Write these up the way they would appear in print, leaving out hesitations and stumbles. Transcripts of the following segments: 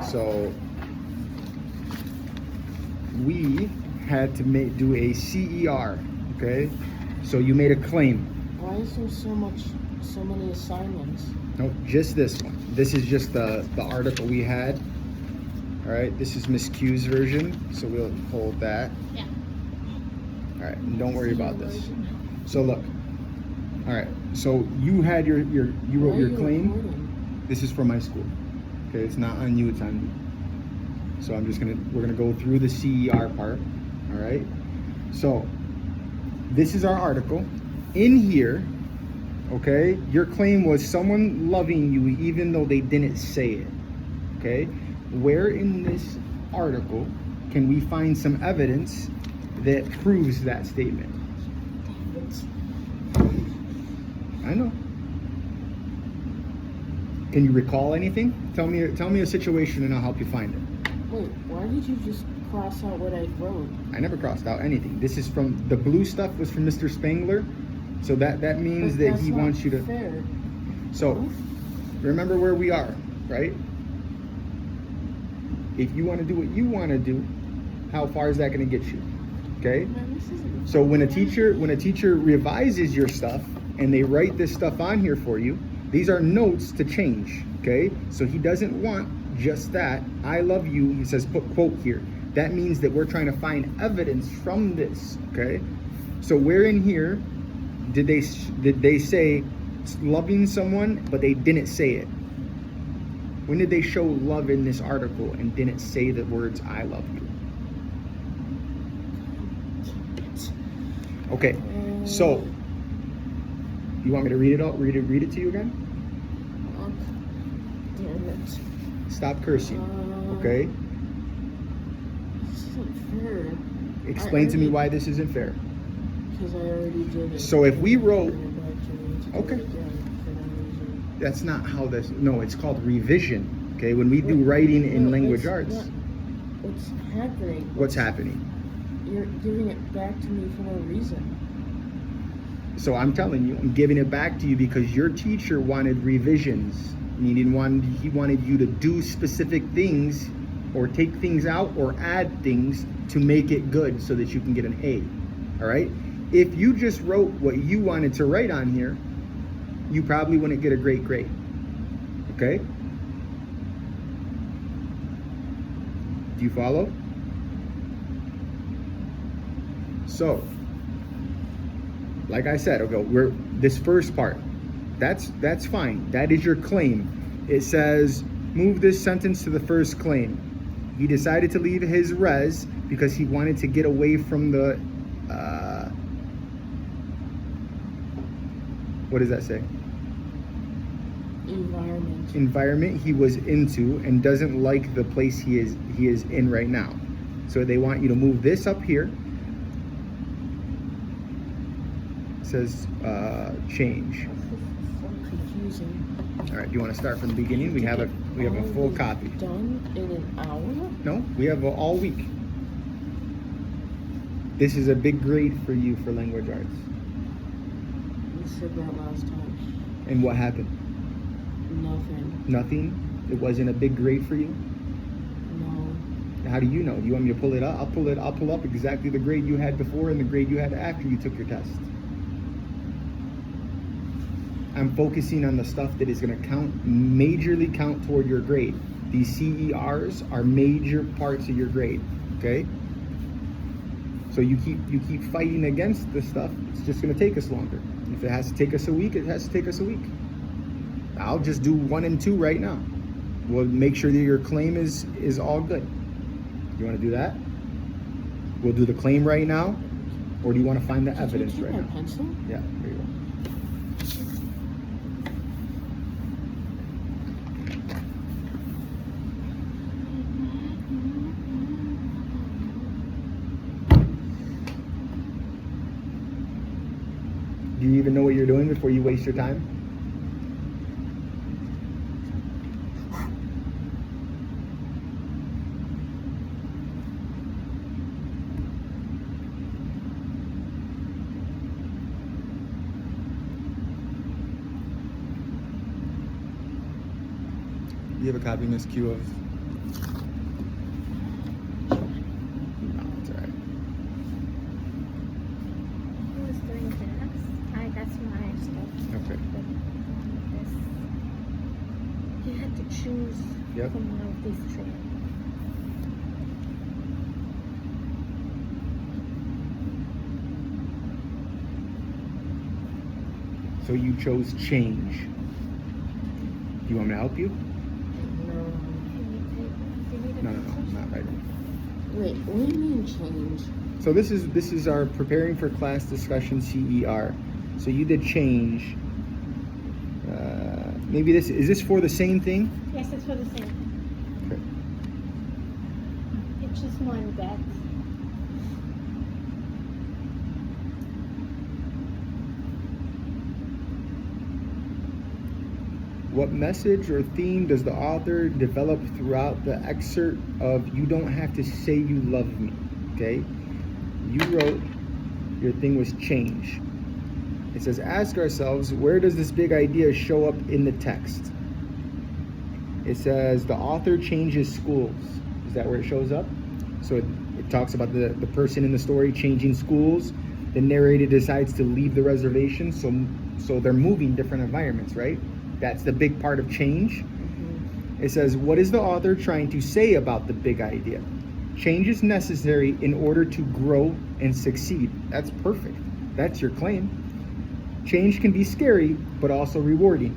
So we had to do a CER, okay? So you made a claim. Why is there so many assignments? No, just this one. This is just the article we had. All right, this is Miss Q's version, so we'll hold that. Yeah. All right, and don't worry about this. So look. All right, so you had you wrote your claim. Recording? This is from my school. Okay, it's not on you, it's on me. So we're gonna go through the CER part. All right. So this is our article. In here, okay, your claim was someone loving you even though they didn't say it. Okay, where in this article can we find some evidence that proves that statement? I know. Can you recall anything? Tell me a situation and I'll help you find it. Wait, why did you just cross out what I wrote? I never crossed out anything. This is from the blue stuff was from Mr. Spangler, so that means But that he wants you to. Fair. So remember where we are, right? If you want to do what you want to do, how far is that going to get you? Okay. Man, this isn't So when a teacher revises your stuff and they write this stuff on here for you, these are notes to change. Okay. So he doesn't want just that. I love you. He says put quote here. That means that we're trying to find evidence from this. Okay. So where in here did they say loving someone but they didn't say it? When did they show love in this article and didn't say the words I love you? Okay, so you want me to read it out? Read it to you again? Damn it. Stop cursing. Okay. This isn't fair. Explain to me why this isn't fair. Because I already did it. So if we wrote, Okay. okay, that's not how this. No, it's called revision. Okay, when we do writing in language arts. What's happening? What's happening? You're giving it back to me for no reason. So I'm telling you, I'm giving it back to you because your teacher wanted revisions. He wanted you to do specific things or take things out or add things to make it good so that you can get an A. All right? If you just wrote what you wanted to write on here, you probably wouldn't get a great grade. Okay? Do you follow? So, like I said, okay, this first part, that's fine. That is your claim. It says, move this sentence to the first claim. He decided to leave his res because he wanted to get away from the, what does that say? Environment he was into and doesn't like the place he is in right now. So they want you to move this up here. Says change. So confusing. All right, do you want to start from the beginning? We have a full copy. Done in an hour? No, we have all week. This is a big grade for you for language arts. You said that last time. And what happened? Nothing. Nothing? It wasn't a big grade for you? No. How do you know? Do you want me to pull it up? I'll pull up exactly the grade you had before and the grade you had after you took your test. I'm focusing on the stuff that is going to majorly count toward your grade. These CERs are major parts of your grade, okay? So you keep fighting against this stuff, it's just going to take us longer. If it has to take us a week, it has to take us a week. I'll just do 1 and 2 right now. We'll make sure that your claim is all good. You want to do that? We'll do the claim right now, or do you want to find the evidence right now? Pencil? Yeah, there you go. Do you even know what you're doing before you waste your time? Do you have a copy, Miss Q, of No, it's alright. Who was doing this? That's my stuff. Okay. This. You had to choose Yep. from one of these three. So you chose change. Do you want me to help you? No. No, not right now. Wait, what do you mean change? So this is our preparing for class discussion CER. So you did change. Maybe is this for the same thing? Yes, it's for the same. Okay. It's just one bet. What message or theme does the author develop throughout the excerpt of "You Don't Have to Say You Love Me"? Okay, you wrote your thing was change. It says, ask ourselves, where does this big idea show up in the text? It says the author changes schools. Is that where it shows up? So it talks about the person in the story changing schools. The narrator decides to leave the reservation, so they're moving different environments, right? That's the big part of change. Mm-hmm. It says, what is the author trying to say about the big idea? Change is necessary in order to grow and succeed. That's perfect. That's your claim. Change can be scary, but also rewarding.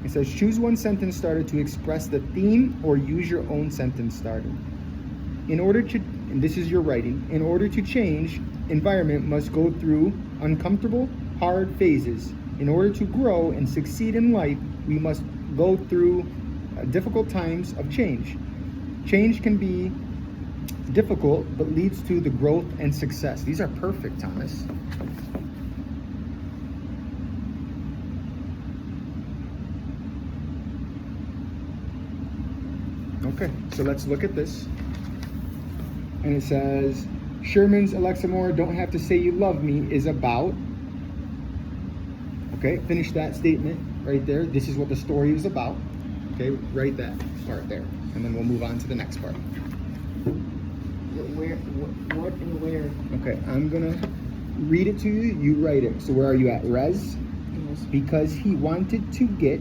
It says, choose one sentence starter to express the theme or use your own sentence starter. In order to, and this is your writing, in order to change, environment must go through uncomfortable, hard phases. In order to grow and succeed in life, we must go through difficult times of change. Change can be difficult, but leads to the growth and success. These are perfect, Thomas. Okay, so let's look at this. And it says, Sherman's Alexa Moore, Don't Have to Say You Love Me is about. Okay, finish that statement right there. This is what the story is about. Okay, write that part there. And then we'll move on to the next part. Where, what and where? Okay, I'm gonna read it to you. You write it. So where are you at? Res? Yes. Because he wanted to get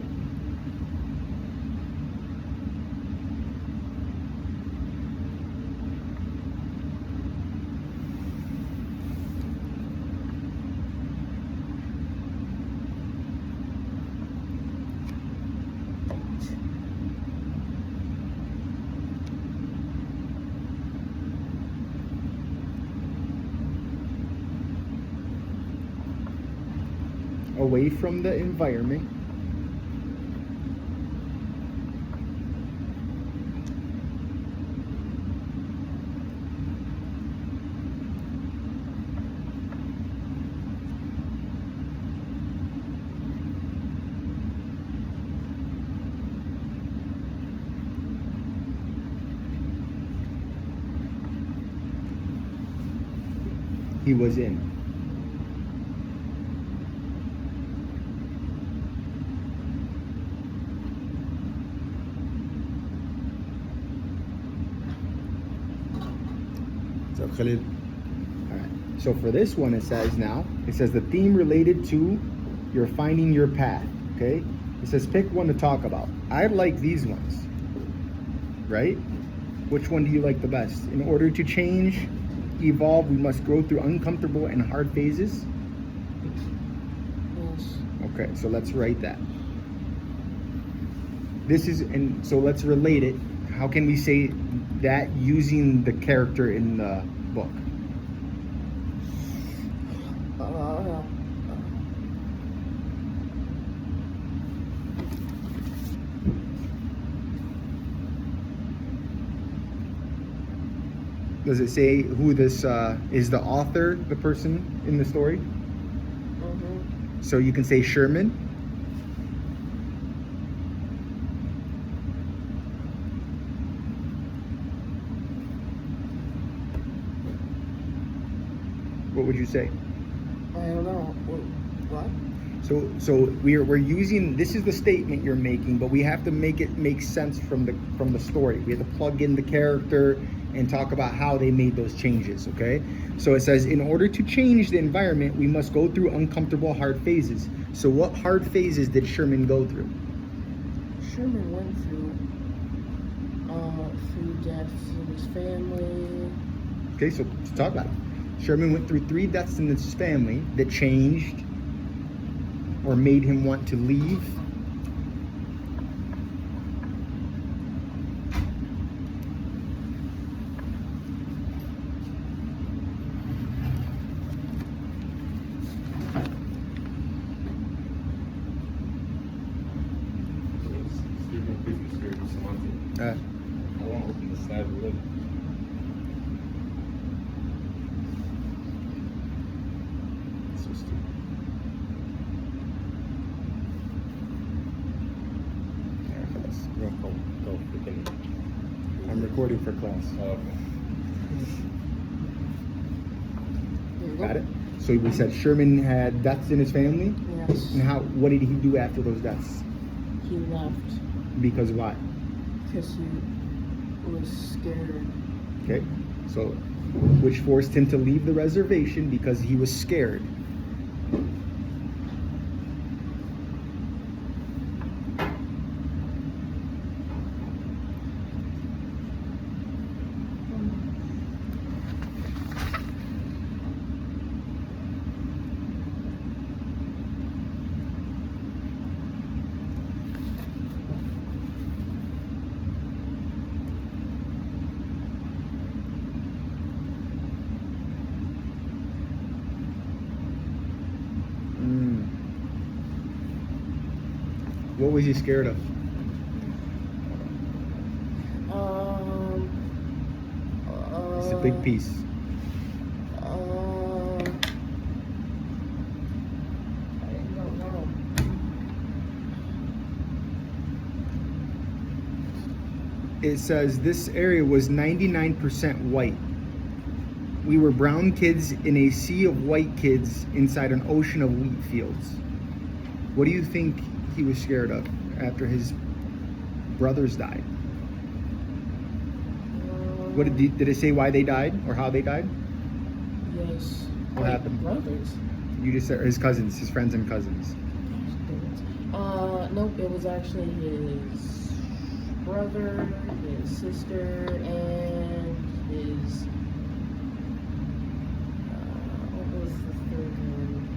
away from the environment. He was in. So Khalid. All right. So for this one, it says the theme related to you're finding your path. Okay. It says pick one to talk about. I like these ones. Right? Which one do you like the best? In order to change, evolve, we must go through uncomfortable and hard phases. Yes. Okay, so let's write that. So let's relate it. How can we say that using the character in the book? Does it say who this is the author, the person in the story? Mm-hmm. So you can say Sherman. What would you say? I don't know. What? So we're using, this is the statement you're making, but we have to make it make sense from the story. We have to plug in the character and talk about how they made those changes, okay? So it says, in order to change the environment, we must go through uncomfortable, hard phases. So what hard phases did Sherman go through? Sherman went through deaths in his family. Okay, so let's talk about it. Sherman went through 3 deaths in his family that changed or made him want to leave. I want to open the side of the lid. So stupid. Go freaking. I'm recording for class. Oh, okay. There you go. Got it? So we said Sherman had deaths in his family. Yes. And what did he do after those deaths? He left Because why? because he was scared. Okay. So which forced him to leave the reservation because he was scared. What was he scared of? It's a big piece. I don't know. It says this area was 99% white. We were brown kids in a sea of white kids inside an ocean of wheat fields. What do you think he was scared of after his brothers died? What did it say why they died or how they died? Yes. What happened? Brothers. You just said his cousins, his friends and cousins. Nope. It was actually his brother, his sister, and his. What was the third one?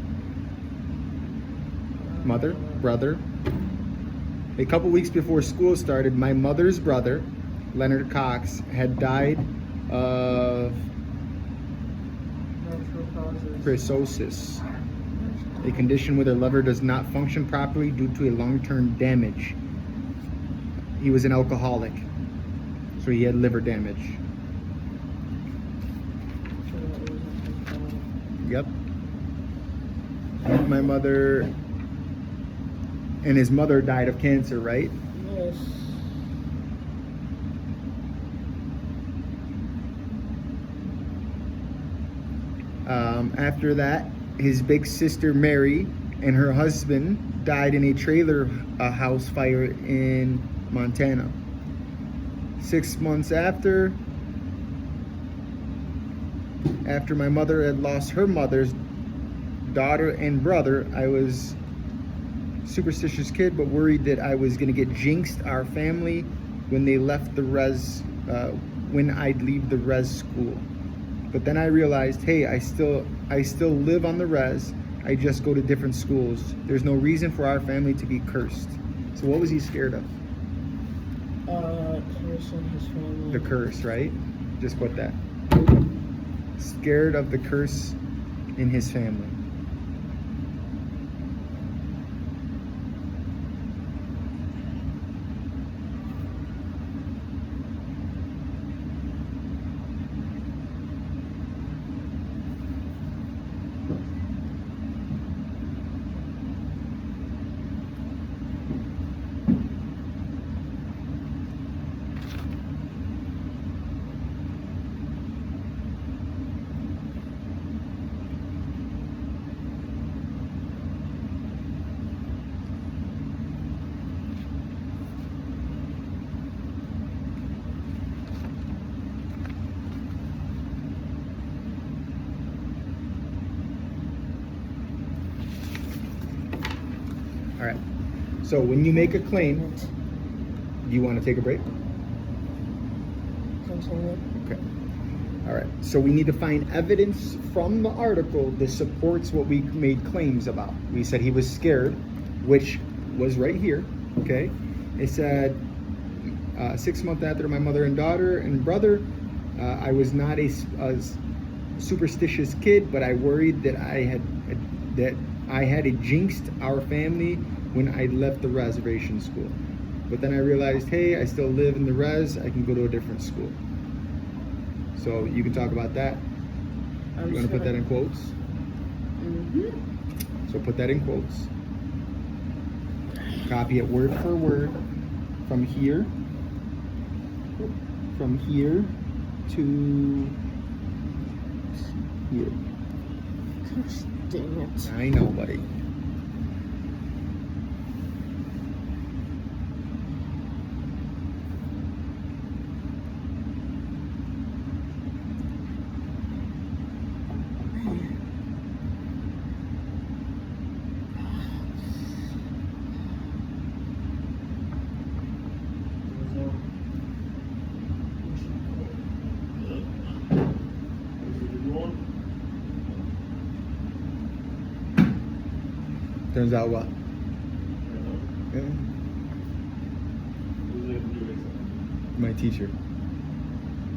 Mother, brother. A couple weeks before school started, my mother's brother, Leonard Cox, had died of Natural causes. chrysosis, a condition where the liver does not function properly due to a long-term damage. He was an alcoholic, so he had liver damage. So that wasn't his fault. Yep. My mother and his mother died of cancer, right? Yes. After that, his big sister Mary and her husband died in a trailer house fire in Montana. 6 months after my mother had lost her mother's daughter and brother, I was superstitious kid, but worried that I was gonna get jinxed, our family, when they left the res, when I'd leave the res school. But then I realized, hey, I still live on the res. I just go to different schools. There's no reason for our family to be cursed. So what was he scared of? Curse in his family. The curse, right? Just put that. Scared of the curse in his family. So when you make a claim, do you want to take a break? Continue. Okay. All right. So we need to find evidence from the article that supports what we made claims about. We said he was scared, which was right here. Okay. It said 6 months after my mother and daughter and brother, I was not a superstitious kid, but I worried that I had jinxed our family when I left the reservation school. But then I realized, hey, I still live in the res. I can go to a different school. So you can talk about that. You want to put that in quotes? Mm-hmm. So put that in quotes. Copy it word for word from here to here. Gosh dang it. I know, buddy. Turns out what? Yeah. My teacher.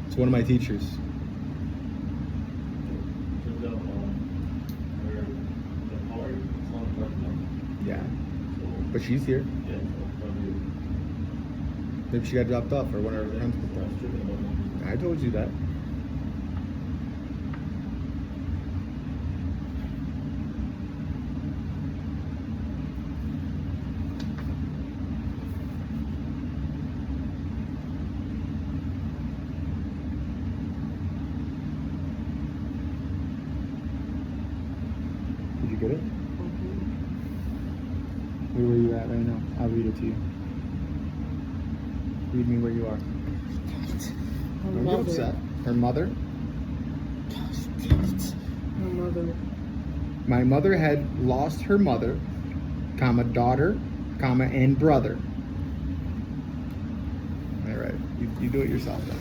It's one of my teachers. Yeah. But she's here. Maybe she got dropped off or one of her friends picked up. I told you that. Did you get it? Where are you at right now? I'll read it to you. Read me where you are. Her Don't mother. get upset. Her mother. Gosh dang it. Her mother. My mother had lost her mother, comma, daughter, comma, and brother. All right. You do it yourself then.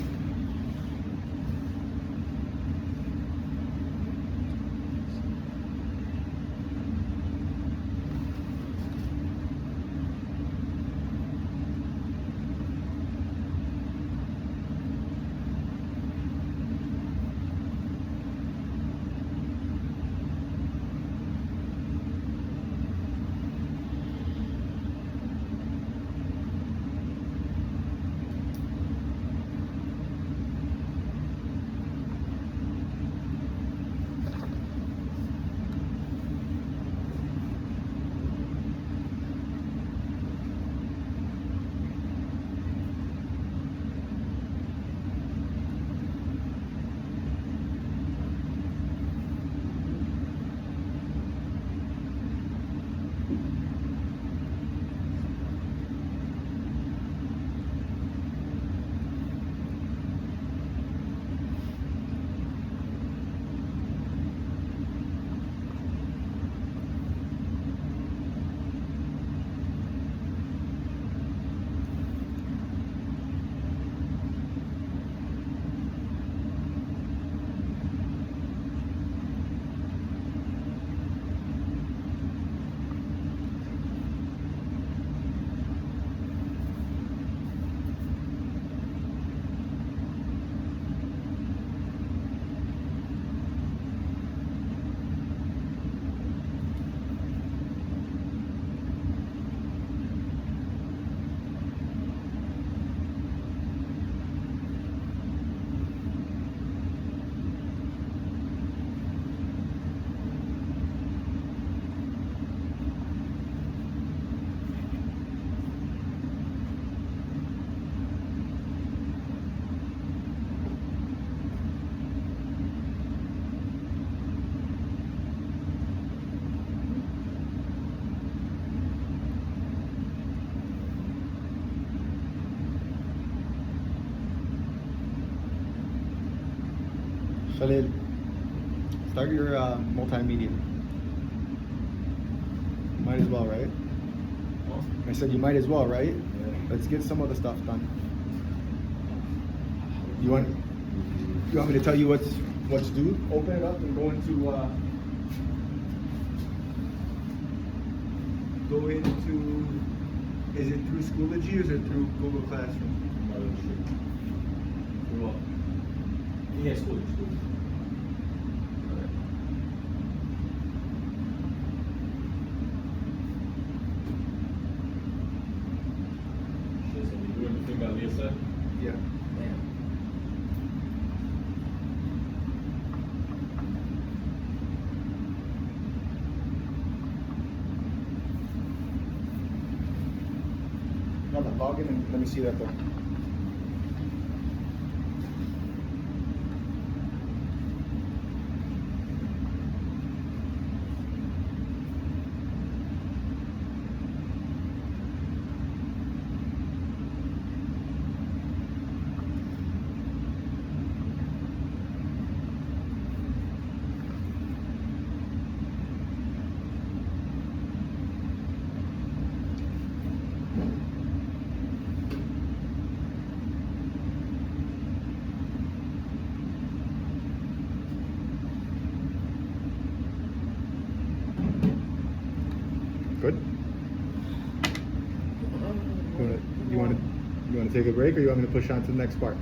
Khalil, start your multimedia. Might as well, right? well. I said you might as well, right? Yeah. Let's get some other stuff done. You want me to tell you what's due? Open it up and go into is it through Schoology or is it through Google Classroom? I'm not really sure. Well, yeah, school. Shit, so we doing the thing that Leah said? Yeah. Damn. No, but log in and let me see that though. Good. You want to take a break, or you want me to push on to the next part?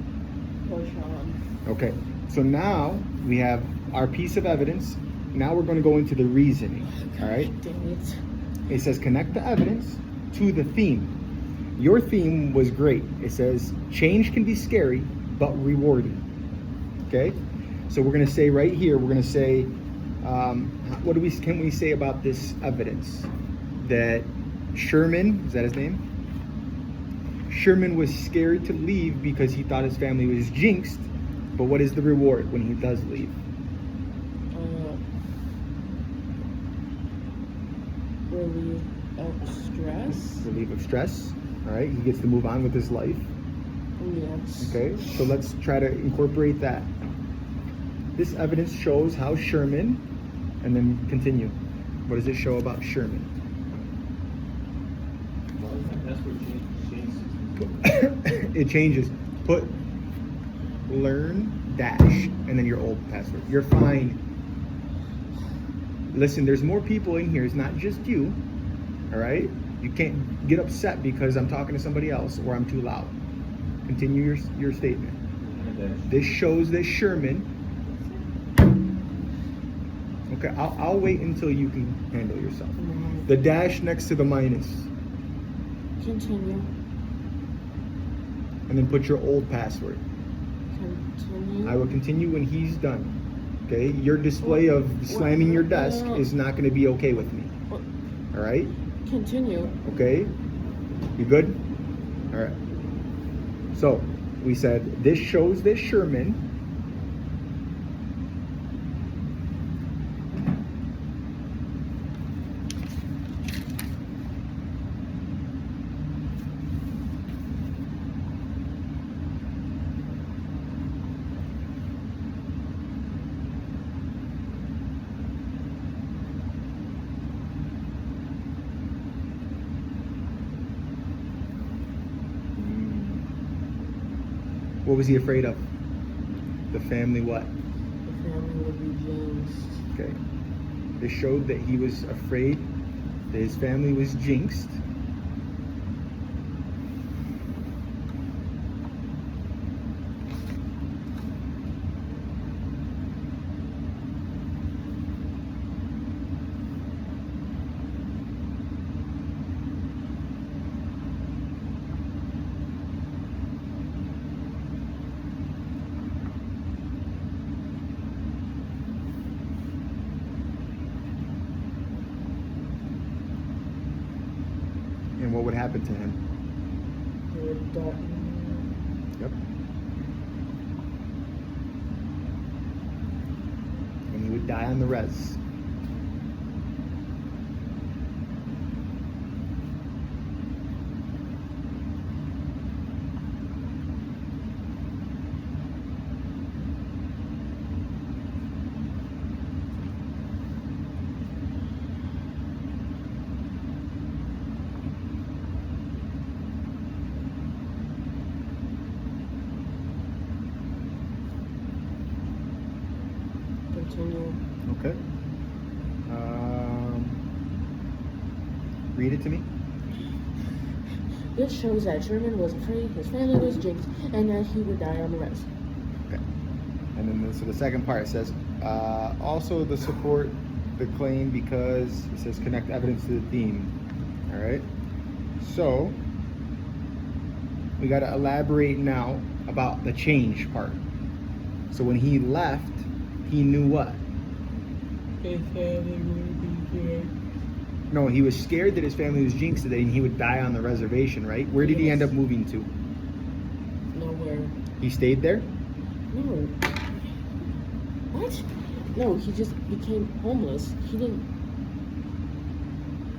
Push on. Okay. So now we have our piece of evidence. Now we're going to go into the reasoning. All right. Dang it. It says connect the evidence to the theme. Your theme was great. It says change can be scary but rewarding. Okay. So we're going to say right here. We're going to say, what can we say about this evidence? That Sherman, is that his name? Sherman was scared to leave because he thought his family was jinxed. But what is the reward when he does leave? Relief of stress. Relief of stress. All right, he gets to move on with his life. Yes. Okay, so let's try to incorporate that. This evidence shows how Sherman, and then continue. What does it show about Sherman? That's what changes. It changes. Put learn dash and then your old password. You're fine. Listen, there's more people in here. It's not just you. All right? You can't get upset because I'm talking to somebody else or I'm too loud. Continue your statement. This shows that Sherman. Okay, I'll wait until you can handle yourself. The dash next to the minus. Continue. And then put your old password. Continue. I will continue when he's done. Okay? Your display of slamming your desk is not going to be okay with me. All right? Continue. Okay? You good? All right. So, we said this shows that Sherman what was he afraid of? The family what? The family would be jinxed. Okay. This showed that he was afraid that his family was jinxed. And what would happen to him? He would die. Yep. And he would die on the res. continue. Okay. Read it to me. This shows that Sherman was afraid his family was jinxed and that he would die on the rest. Okay. And then so the second part says, also the support the claim because it says connect evidence to the theme. All right. So we got to elaborate now about the change part. So when he left, he knew what? His family would be dead. No, he was scared that his family was jinxed and he would die on the reservation, right? Where did he end up moving to? Nowhere. He stayed there? No. What? No, he just became homeless. He didn't.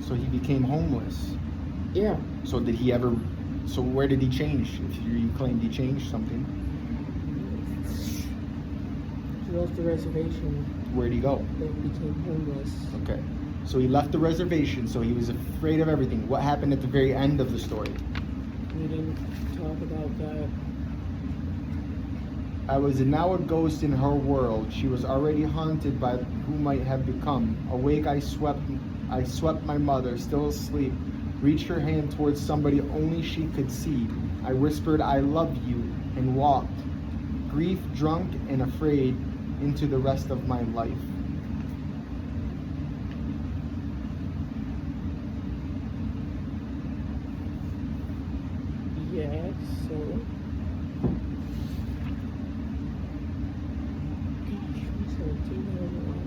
So he became homeless. Yeah. So did he ever? So where did he change? If you claimed he changed something, He left the reservation. where'd he go? Then became homeless. Okay. So he left the reservation. So he was afraid of everything. What happened at the very end of the story? We didn't talk about that. I was now a ghost in her world. She was already haunted by who might have become. Awake, I swept my mother, still asleep. Reached her hand towards somebody only she could see. I whispered, I love you, and walked, grief drunk and afraid, into the rest of my life. Yeah, so. Gosh, what's that? 2001.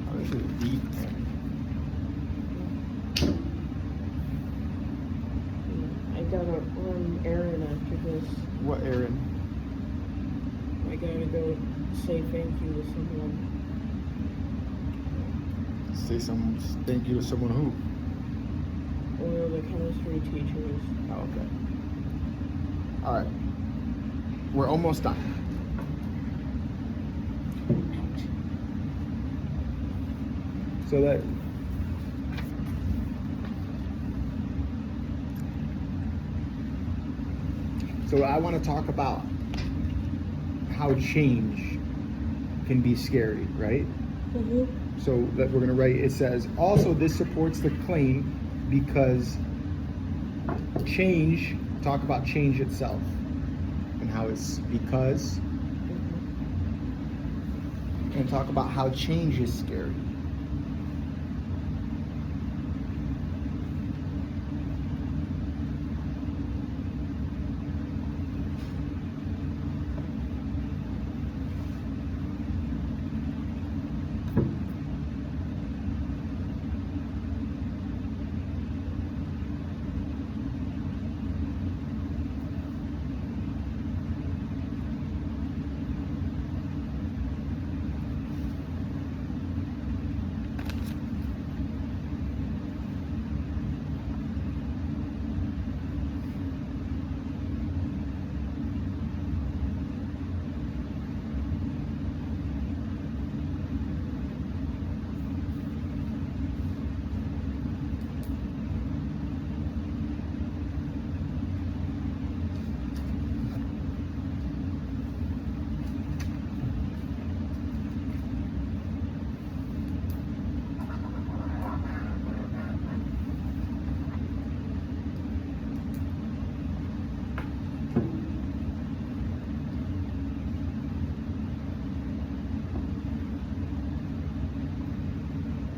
Oh, this is deep, man. I gotta run errand after this. What, Aaron? I gotta go say thank you to someone. Say some thank you to someone who? One of the chemistry teachers. Oh, okay. All right. We're almost done. So that I want to talk about how change can be scary, right? Mm-hmm. So that we're going to write, it says, also this supports the claim because change, talk about change itself and how it's because, and talk about how change is scary.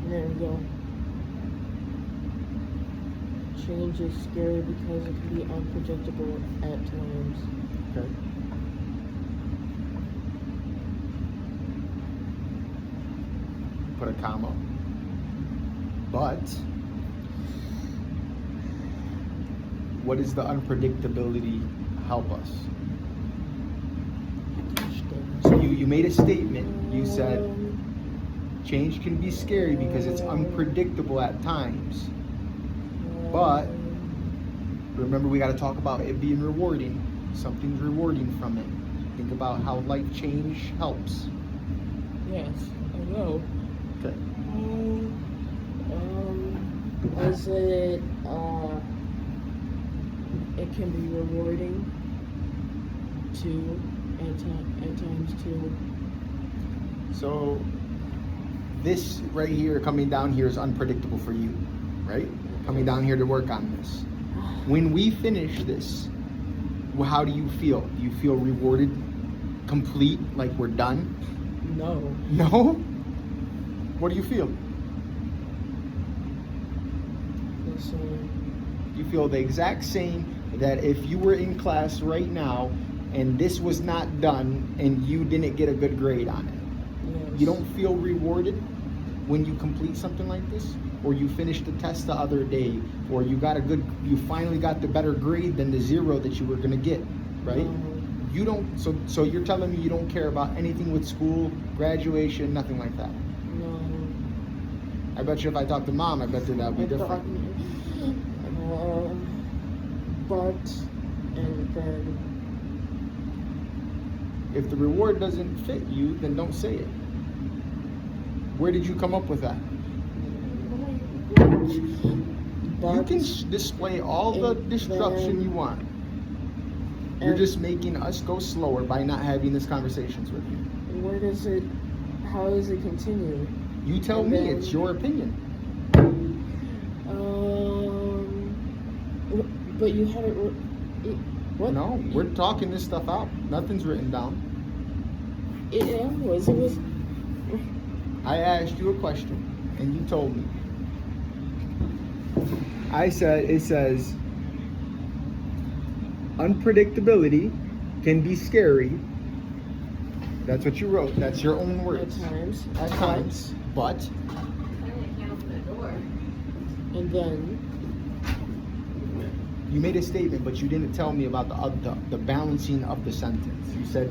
There we go. Change is scary because it can be unpredictable at times. Okay. Put a comma. But what does the unpredictability help us? Gosh dang. So you made a statement. You said change can be scary because it's unpredictable at times. But remember, we got to talk about it being rewarding. Something's rewarding from it. Think about how life change helps. Yes, I know. Okay. Is it, it can be rewarding 2 at times 2. So this right here, coming down here, is unpredictable for you, right? Coming down here to work on this. When we finish this, how do you feel? Do you feel rewarded, complete, like we're done? No. No? What do you feel? So, You feel the exact same that if you were in class right now and this was not done and you didn't get a good grade on it. yes. You don't feel rewarded when you complete something like this? Or you finished the test the other day, or you finally got the better grade than the 0 that you were gonna get, right? No. You don't, so you're telling me you don't care about anything with school, graduation, nothing like that? No. I bet you if I talked to mom, I bet you that would be different. But, and then, If the reward doesn't fit you, then don't say it. Where did you come up with that? but, You can display all the and destruction then- you want. You're and just making us go slower by not having these conversations with you. where does it, how does it continue? You tell And me, then- it's your opinion. But you had it, what? No, we're talking this stuff out. Nothing's written down. It was, I asked you a question, and you told me. It says, unpredictability can be scary. That's what you wrote. That's your own at words. times, At times, but and then, you made a statement, but you didn't tell me about the balancing of the sentence. You said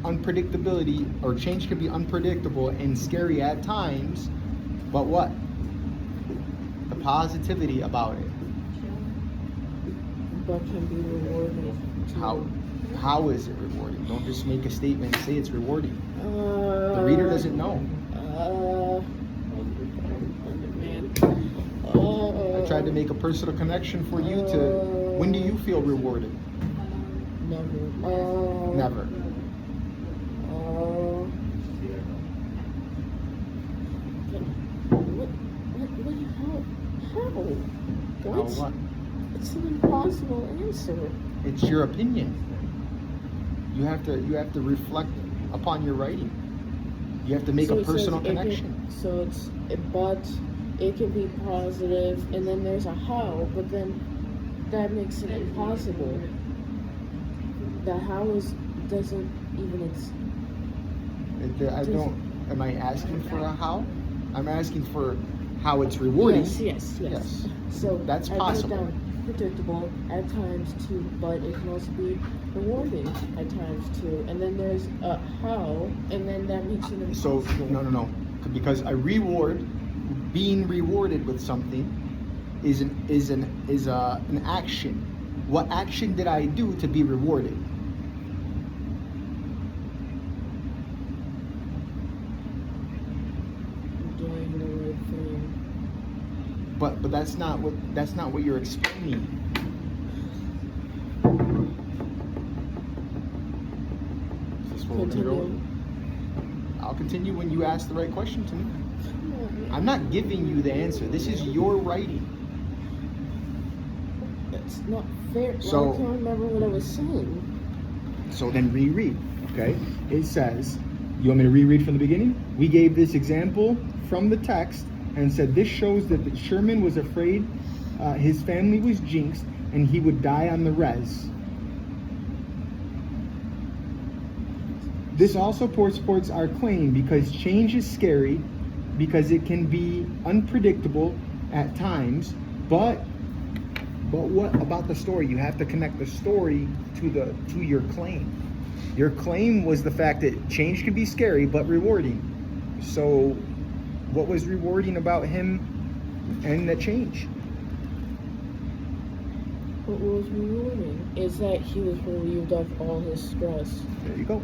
unpredictability or change can be unpredictable and scary at times, but what? The positivity about it. but can be rewarding. too. How is it rewarding? Don't just make a statement and say it's rewarding. The The reader doesn't know. Man. I tried to make a personal connection for you to. When do you feel rewarded? Never. Never. How? How what? It's an impossible answer. It's your opinion. You have to reflect upon your writing. You have to make So a it says personal it can- connection. but it can be positive, and then there's a how, but then that makes it impossible. The how doesn't even I don't. Am I asking for a how? I'm asking for how it's rewarding. Yes. So That's I possible. put down predictable at times too, but it can also be rewarding at times too. And then there's a how, and then that makes it So impossible. no, because being rewarded with something is an action. What action did I do to be rewarded? Doing the right thing. But that's not what you're explaining. Is this where we're gonna go? Continue. I'll continue when you ask the right question to me. I'm not giving you the answer. This is your writing. That's not fair. So- I can't remember what I was saying. So then reread, okay? It says, you want me to reread from the beginning? We gave this example from the text and said this shows that Sherman was afraid his family was jinxed and he would die on the res. This also supports our claim because change is scary, because it can be unpredictable at times, but what about the story? You have to connect the story to your claim. Your claim was the fact that change can be scary but rewarding. So what was rewarding about him and the change? What was rewarding is that he was relieved of all his stress. There you go.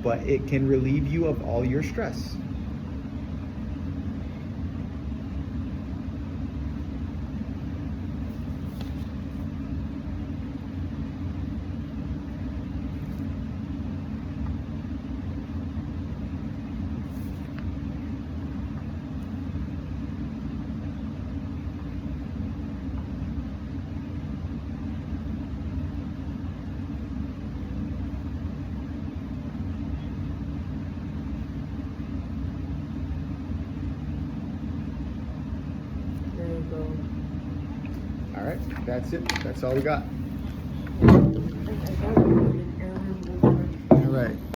But it can relieve you of all your stress. That's it. That's all we got. I got an error board. All right.